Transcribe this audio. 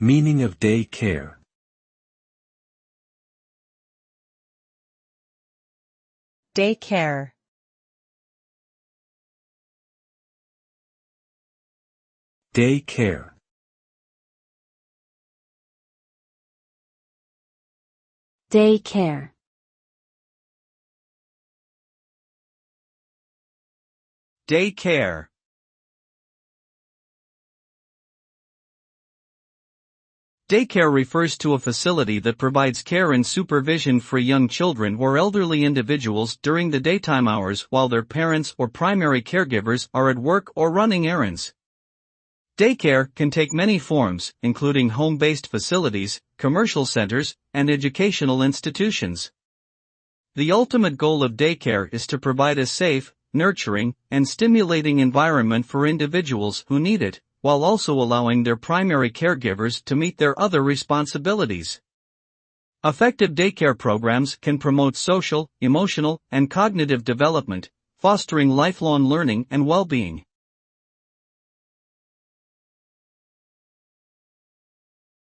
Meaning of day care. Day care. Day care. Day care. Day care. Daycare refers to a facility that provides care and supervision for young children or elderly individuals during the daytime hours while their parents or primary caregivers are at work or running errands. Daycare can take many forms, including home-based facilities, commercial centers, and educational institutions. The ultimate goal of daycare is to provide a safe, nurturing, and stimulating environment for individuals who need it, while also allowing their primary caregivers to meet their other responsibilities. Effective daycare programs can promote social, emotional, and cognitive development, fostering lifelong learning and well-being.